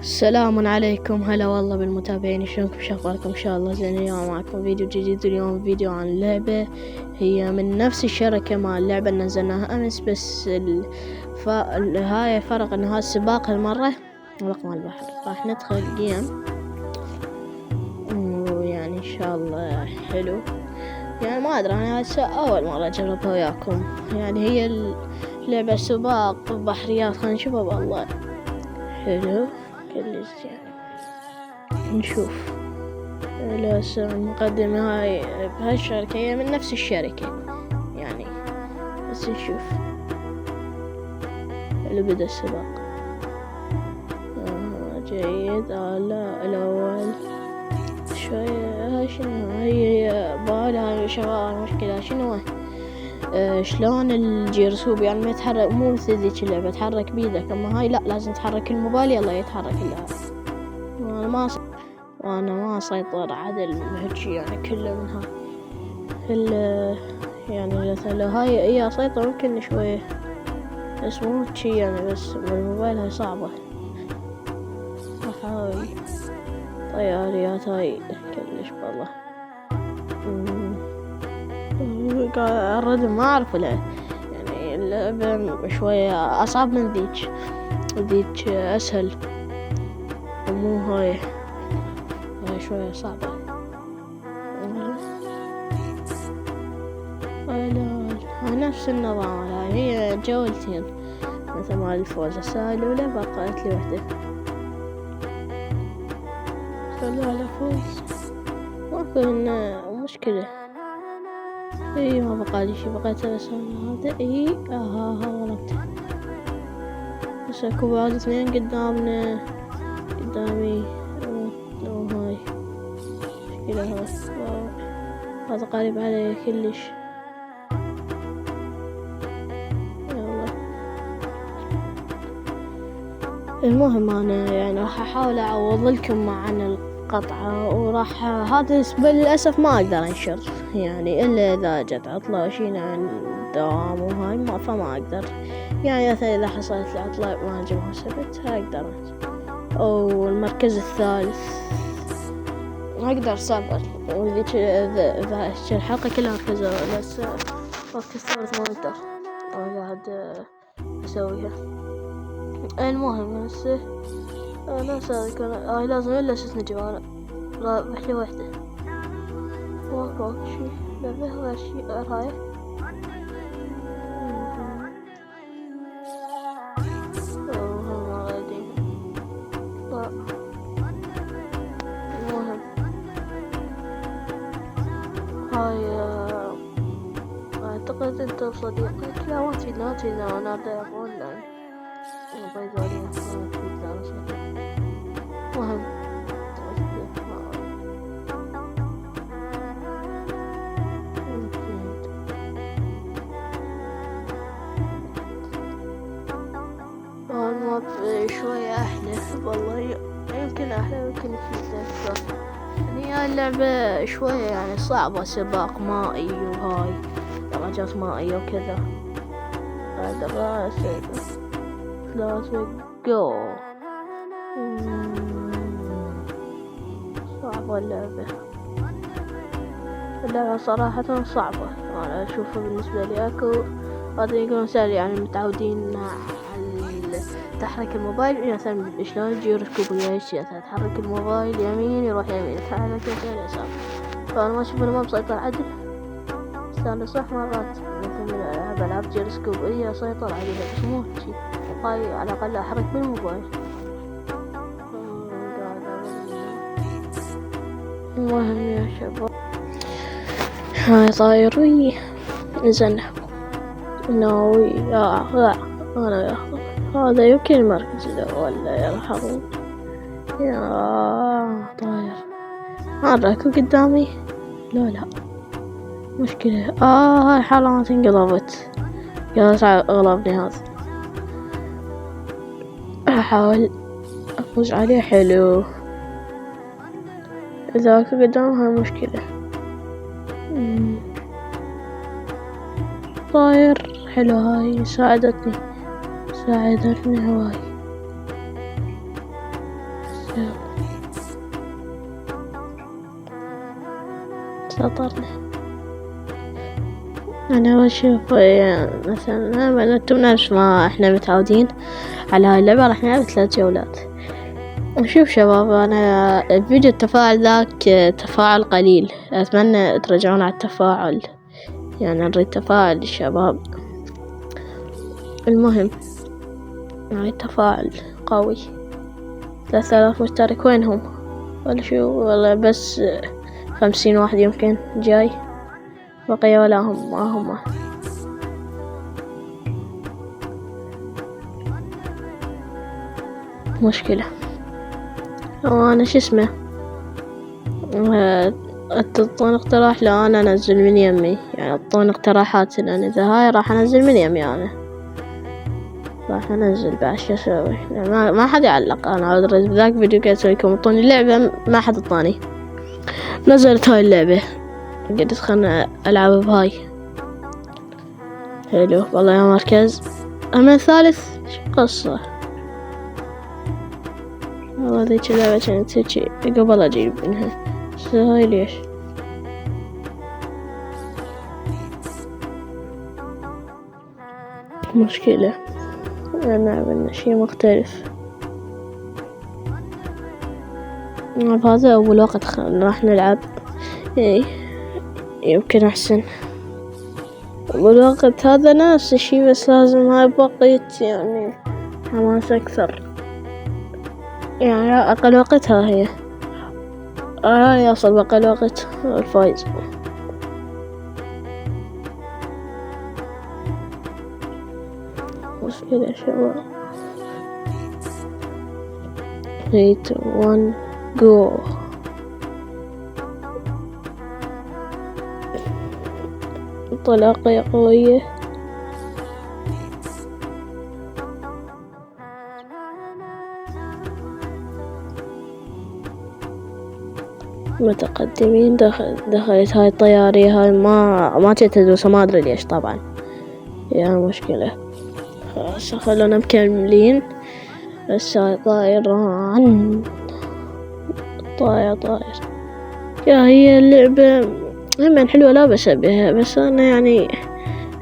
السلام عليكم، هلا والله بالمتابعين. شلونكم؟ شخباركم؟ ان شاء الله زين. اليوم معكم فيديو جديد. اليوم فيديو عن لعبة هي من نفس الشركة مع اللعبة اللي نزلناها امس، بس هاي فرق ان هذا السباق هالمرة رقم البحر. راح ندخل جيم ويعني ان شاء الله حلو. يعني ما ادري، انا اول مرة اجربها وياكم. يعني هي اللعبة سباق بحريات. خلينا نشوفها. والله حلو كلش. يعني نشوف المقدمة هاي بهالشركة، هي من نفس الشركة يعني. بس نشوف اللي بدأ السباق. جيد. لا الأول شوية. هاي شنو؟ هي بالها شغال. مشكلة شنو؟ شلون الجيرسوب يعني ما يتحرك، مو مثل ذيك اللعبة تحرك بيدك، اما هاي لا، لازم تحرك الموبايل يلا يتحرك اللاعب. وانا ما اسيطر عدل بهالشي يعني كله من يعني مثلا هاي اسيطر ممكن شوية، بس مو هالشي يعني. بس بالموبايل هاي صعبة. هاي طياريات هاي كلش والله. الردم ما اعرف له، يعني اللعبة شوية اصعب من ذيك اسهل، ومو هاي شوية صعبة. نفس النظام. هي جولتين مثل ما الفوز. الساعة الأولى بقيت لي وحدة. خلوا على فوز. ماكو هنا مشكلة. ما بقى لي شي. بقيت بس هذا. ها غلطت. بس اكو بعد اثنين قدامي. هاي مشكلة. هذا قريب علي كلش. المهم انا يعني راح احاول اعوض لكم عن القطعة، وراح هذا للاسف ما اقدر انشر يعني الا اذا جت عطلة وشينا عن الدوام وهاي ما، فما اقدر يعني. مثلا اذا حصلت لي عطلة ما اجيبها سبت اقدر، او المركز الثالث اقدر صبر. وذيك اذا الحلقة كلها مركزة، بس المركز الثالث ما اقدر قاعد اسويها. المهم هسه انا هاي لازم الا نجيب انا وحدة وحدة. ماكو شي لعبة ولا شي. هاي هم غاديين. المهم هاي اعتقد انت وصديقك. لا ما تفيد انا ابدا اونلاين. مهم الماب شوية أحلى والله. يمكن أحلى يمكن في أكثر. هي اللعبة شوية يعني صعبة. سباق مائي وهاي درجات مائية وكذا. هذا لازم جو. صعبة اللعبة صراحة صعبة. أنا أشوفها بالنسبة لي أكو هذا يكون سهل يعني. متعودين على تحرك الموبايل مثلا شلون الجيروسكوب مثلا تحرك الموبايل يمين يروح يمين، تحرك يسار. فأنا ما أشوف إنه ما مسيطر عدل. بس أنا صح مرات مثل ألعاب جيروسكوب هي أسيطر عليها، بس مو هيجي. هاي على الأقل أحرك بالموبايل. المهم يا شباب، هاي طايري نزلنا ناوي. لا أنا هذا يمكن المركز الأول. لا يرحمون يا طاير. راكو قدامي. لا مشكلة. هاي حالات انقلبت. يا غلبني هذا. احاول افوز عليه. حلو. اذا اكو قدام هاي مشكلة. طاير حلو. هاي ساعدتني هواي. سطرنا. أنا أشوف مثلا أنتم نفس ما إحنا متعودين على هاي اللعبة، راح نلعب 3 جولات. وشوف شباب، أنا الفيديو التفاعل ذاك تفاعل قليل، أتمنى ترجعون على التفاعل، يعني نريد تفاعل الشباب. المهم هاي التفاعل قوي. 3000 مشترك وينهم؟ ولا شو؟ والله بس 50 واحد يمكن جاي، بقية ولا هم ما هم. مشكلة. وأنا شو اسمه تعطون اقتراح؟ لا أنا أنزل من يمي، يعني تعطون اقتراحات إن إذا هاي راح أنزل من يمي، أنا راح أنزل بعد شو أسوي. ما حد يعلق. أنا أدرس بذاك فيديو قاعد أسويكم اعطوني اللعبة، ما حد اعطاني. نزلت هاي اللعبة، قلت خلنا ألعب بهاي. حلو والله يا مركز. أما الثالث شو قصة؟ والله ذيك اللعبة كانت هيجي قبل أجيب منها، بس هاي ليش؟ مشكلة. نلعب لنا شي مختلف. هذا أول وقت راح نلعب، يمكن أحسن بالوقت هذا نفس الشي، بس لازم هاي بوقت يعني حماس أكثر، يعني أقل وقتها هي يصل بأقل وقت الفايز. مشكلة شباب. 3 2 1 go. انطلاقة قوية. متقدمين. دخلت هاي الطيارية، هاي ما جت تدوس، ما أدري ليش طبعا، يا مشكلة. خلاص خلونا مكملين. بس هاي طائران، طاير. يا هي اللعبة هم حلوة لا بأس بها، بس أنا يعني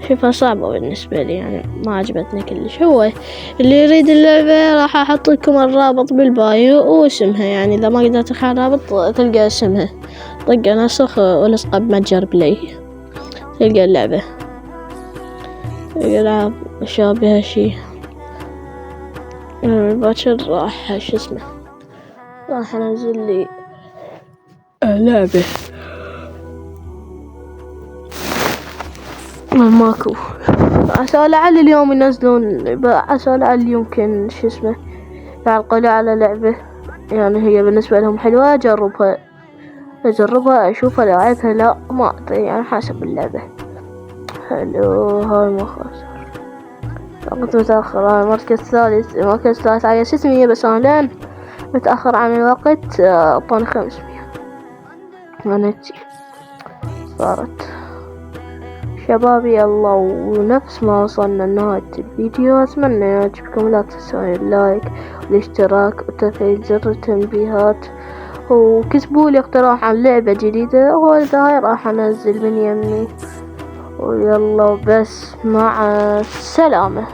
شوفها صعبة بالنسبة لي، يعني ما عجبتني كلش. هو اللي يريد اللعبة راح أحط لكم الرابط بالبايو واسمها، يعني إذا ما قدرت تخيل الرابط تلقى اسمها، طق نسخ ولصق بمتجر بلاي تلقى اللعبة. ألعاب مشابهة شي. باكر راح شو اسمه راح أنزل لي لعبة ماكو، عسى لعل اليوم ينزلون، عسى لعل يمكن شو اسمه يعلقوا لي على لعبة يعني هي بالنسبة لهم حلوة، أجربها أشوفها لعبها، لا ما أدري يعني حسب اللعبة. حلو هاي ما خسر. وقت متأخر. هاي مركز ثالث على 600، بس أنا لين متأخر عن الوقت أعطوني 500. ونتي صارت شبابي. يلا ونفس ما وصلنا لنهاية الفيديو، أتمنى يعجبكم. لا تنسون اللايك والاشتراك وتفعيل زر التنبيهات، وكتبوا لي اقتراح عن لعبة جديدة وإذا هاي راح أنزل من يمي. ويلا بس مع السلامة.